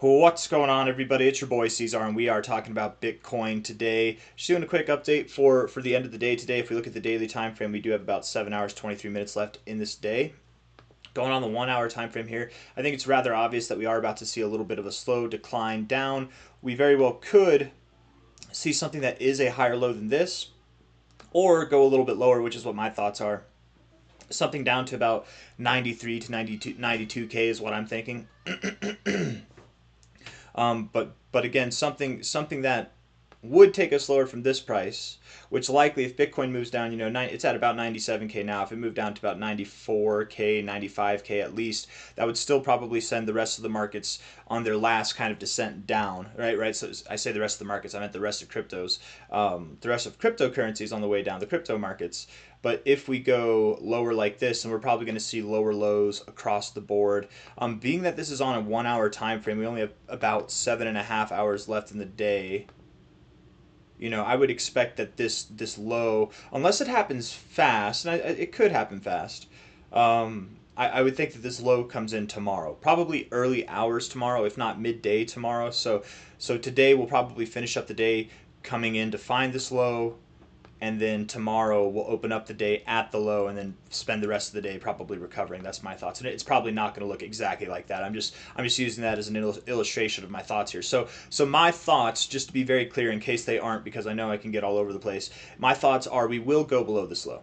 What's going on, everybody? It's your boy C-Zar, and we are talking about Bitcoin today. Just doing a quick update for the end of the day today. If we look at the daily time frame, we do have about 7 hours 23 minutes left in this day. Going on the 1 hour time frame here, I think it's rather obvious that we are about to see a little bit of a slow decline down. We very well could see something that is a higher low than this, or go a little bit lower, which is what my thoughts are. Something down to about 93 to 92k is what I'm thinking. But again, something that would take us lower from this price, which likely if Bitcoin moves down, it's at about 97k now. If it moved down to about 94k, 95k at least, that would still probably send the rest of the markets on their last kind of descent down, right? So I say the rest of the markets, I meant the rest of cryptos, the rest of cryptocurrencies on the way down, the crypto markets. But if we go lower like this, and we're probably going to see lower lows across the board, being that this is on a 1 hour time frame, we only have about 7.5 hours left in the day. I would expect that this low, unless it happens fast, and it could happen fast, I would think that this low comes in tomorrow, probably early hours tomorrow, if not midday tomorrow. So today we'll probably finish up the day coming in to find this low, and then tomorrow we'll open up the day at the low and then spend the rest of the day probably recovering. That's my thoughts, and it's probably not going to look exactly like that. I'm just using that as an illustration of my thoughts here. So my thoughts, just to be very clear in case they aren't, because I know I can get all over the place, my thoughts are we will go below this low.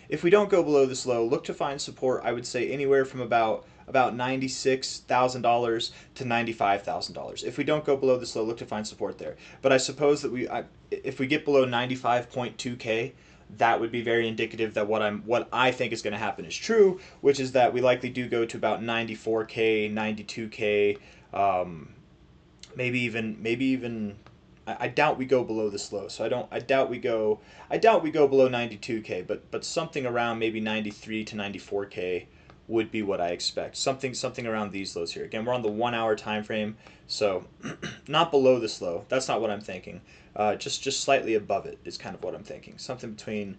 If we don't go below this low, look to find support, I would say anywhere from about $96,000 to $95,000. If we don't go below this low, look to find support there. But I suppose that if we get below 95.2k, that would be very indicative that what I think is going to happen is true, which is that we likely do go to about 94k, 92k, maybe even. I doubt we go below this low, so I doubt we go below 92k, but something around maybe 93 to 94k would be what I expect. Something around these lows here. Again, we're on the 1 hour time frame, so not below this low. That's not what I'm thinking. Just slightly above it is kind of what I'm thinking. Something between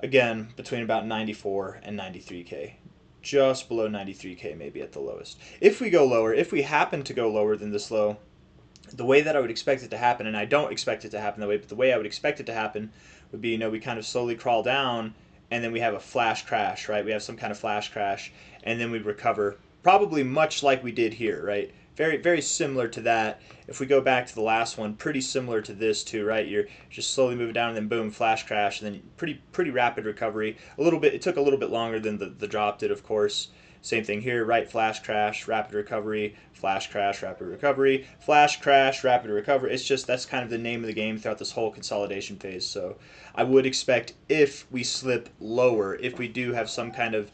about 94 and 93k. Just below 93k maybe at the lowest. If we go lower, if we happen to go lower than this low, the way that I would expect it to happen, and I don't expect it to happen that way, but the way I would expect it to happen would be, we kind of slowly crawl down, and then we have a flash crash, right? We have some kind of flash crash, and then we recover, probably much like we did here, right? Very, very similar to that. If we go back to the last one, pretty similar to this too, right? You're just slowly moving down, and then boom, flash crash, and then pretty rapid recovery. It took a little bit longer than the drop did, of course. Same thing here, right? Flash crash, rapid recovery, flash crash, rapid recovery, flash crash, rapid recovery. It's just that's kind of the name of the game throughout this whole consolidation phase. So I would expect if we slip lower, if we do have some kind of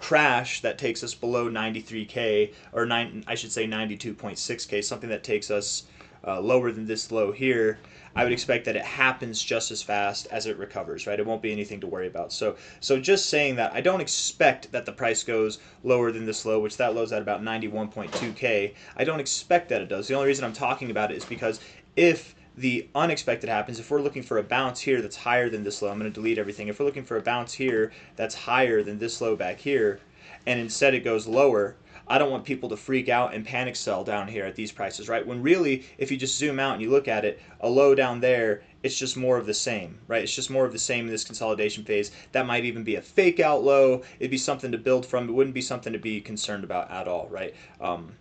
crash that takes us below 93k, or I should say 92.6k, something that takes us lower than this low here, I would expect that it happens just as fast as it recovers, right? It won't be anything to worry about. So just saying that, I don't expect that the price goes lower than this low, which that low's at about 91.2k. I don't expect that it does. The only reason I'm talking about it is because if the unexpected happens, if we're looking for a bounce here that's higher than this low, I'm going to delete everything. If we're looking for a bounce here that's higher than this low back here, and instead it goes lower, I don't want people to freak out and panic sell down here at these prices, right? When really, if you just zoom out and you look at it, a low down there, it's just more of the same, right? It's just more of the same in this consolidation phase. That might even be a fake out low. It'd be something to build from. It wouldn't be something to be concerned about at all, right? And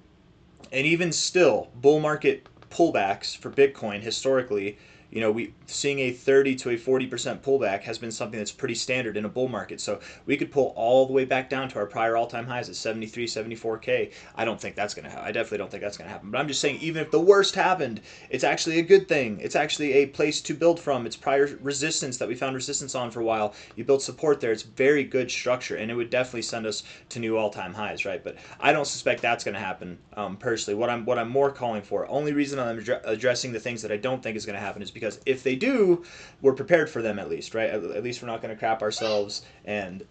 even still, bull market pullbacks for Bitcoin historically, we seeing a 30 to a 40% pullback has been something that's pretty standard in a bull market. So we could pull all the way back down to our prior all-time highs at 73, 74k. I don't think that's going to happen. I definitely don't think that's going to happen. But I'm just saying, even if the worst happened, it's actually a good thing. It's actually a place to build from. It's prior resistance that we found resistance on for a while. You build support there. It's very good structure, and it would definitely send us to new all-time highs, right? But I don't suspect that's going to happen personally. What I'm more calling for, only reason I'm addressing the things that I don't think is going to happen is because if they do, we're prepared for them at least, right? At least we're not going to crap ourselves and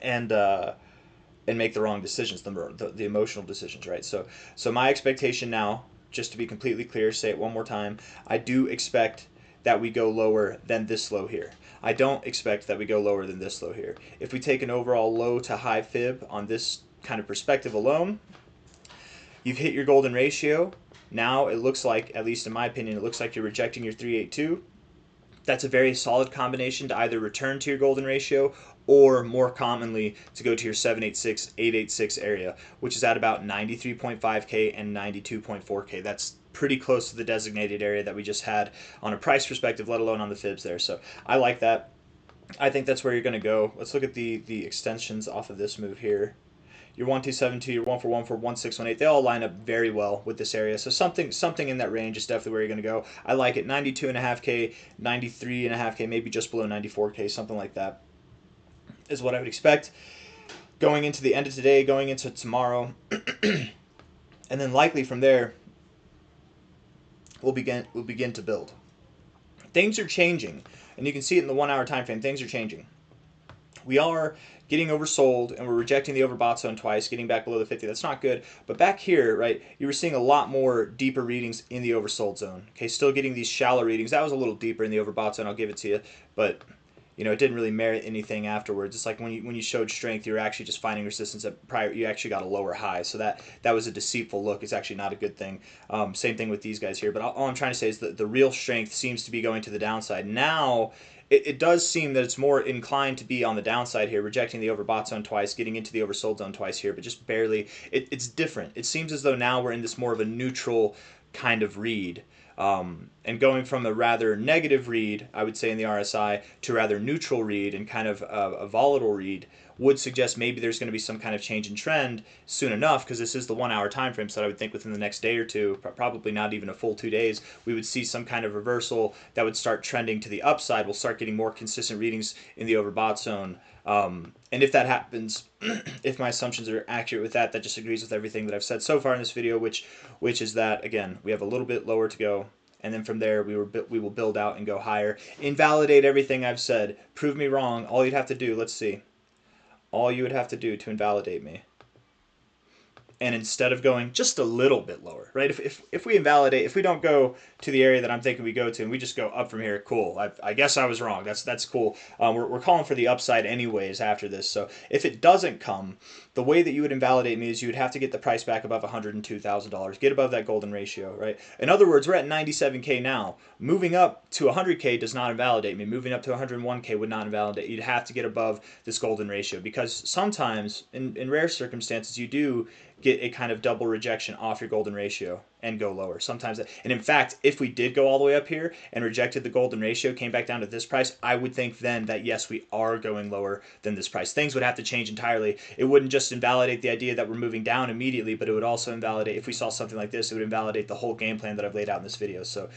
and make the wrong decisions, the emotional decisions, right? So my expectation now, just to be completely clear, say it one more time, I do expect that we go lower than this low here. I don't expect that we go lower than this low here. If we take an overall low to high fib on this kind of perspective alone, You've hit your golden ratio. Now it looks like, at least in my opinion, it looks like you're rejecting your 382. That's a very solid combination to either return to your golden ratio or more commonly to go to your 786, 886 area, which is at about 93.5K and 92.4K. That's pretty close to the designated area that we just had on a price perspective, let alone on the fibs there. So I like that. I think that's where you're going to go. Let's look at the extensions off of this move here. Your 1272, your 141 1618, they all line up very well with this area. So something in that range is definitely where you're going to go. I like it. 92.5K, 93.5K, maybe just below 94K, something like that is what I would expect going into the end of today, going into tomorrow, and then likely from there we'll begin to build. Things are changing, and you can see it in the 1 hour time frame. Things are changing. We are getting oversold, and we're rejecting the overbought zone twice, getting back below the 50. That's not good. But back here, right, you were seeing a lot more deeper readings in the oversold zone. Okay, still getting these shallow readings. That was a little deeper in the overbought zone, I'll give it to you. But, you know, it didn't really merit anything afterwards. It's like when you showed strength, you were actually just finding resistance at prior. You actually got a lower high. So that was a deceitful look. It's actually not a good thing. Same thing with these guys here. But all I'm trying to say is that the real strength seems to be going to the downside. Now, it does seem that it's more inclined to be on the downside here, rejecting the overbought zone twice, getting into the oversold zone twice here, but just barely. It's different. It seems as though now we're in this more of a neutral kind of read. And going from a rather negative read, I would say in the RSI, to a rather neutral read and kind of a volatile read would suggest maybe there's going to be some kind of change in trend soon enough, because this is the 1 hour time frame, so I would think within the next day or two, probably not even a full 2 days, we would see some kind of reversal that would start trending to the upside. We'll start getting more consistent readings in the overbought zone. And if that happens, if my assumptions are accurate with that, that just agrees with everything that I've said so far in this video, which is that, again, we have a little bit lower to go. And then from there, we will build out and go higher. Invalidate everything I've said. Prove me wrong. All you'd have to do, let's see. All you would have to do to invalidate me. And instead of going just a little bit lower, right? If we invalidate, if we don't go to the area that I'm thinking we go to, and we just go up from here, cool. I guess I was wrong. That's cool. We're calling for the upside anyways after this. So if it doesn't come, the way that you would invalidate me is you would have to get the price back above $102,000, get above that golden ratio, right? In other words, we're at 97K now. Moving up to 100K does not invalidate me. Moving up to 101K would not invalidate. You'd have to get above this golden ratio, because sometimes, in rare circumstances, you do get a kind of double rejection off your golden ratio and go lower. Sometimes, and in fact, if we did go all the way up here and rejected the golden ratio, came back down to this price, I would think then that yes, we are going lower than this price. Things would have to change entirely. It wouldn't just invalidate the idea that we're moving down immediately, but it would also invalidate, if we saw something like this, it would invalidate the whole game plan that I've laid out in this video. So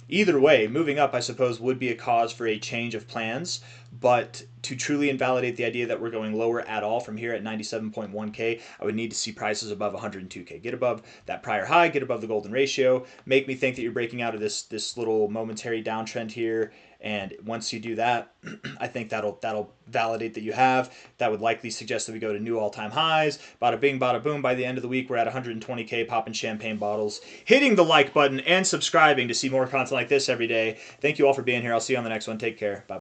either way, moving up, I suppose, would be a cause for a change of plans, but to truly invalidate the idea that we're going lower at all from here at 97.1K, I would need to see prices above 102K. Get above that prior high, get above the golden ratio, make me think that you're breaking out of this little momentary downtrend here, and once you do that, I think that'll validate that you have. That would likely suggest that we go to new all-time highs. Bada bing, bada boom. By the end of the week, we're at 120K, popping champagne bottles, hitting the like button, and subscribing to see more content like this every day. Thank you all for being here. I'll see you on the next one. Take care. Bye.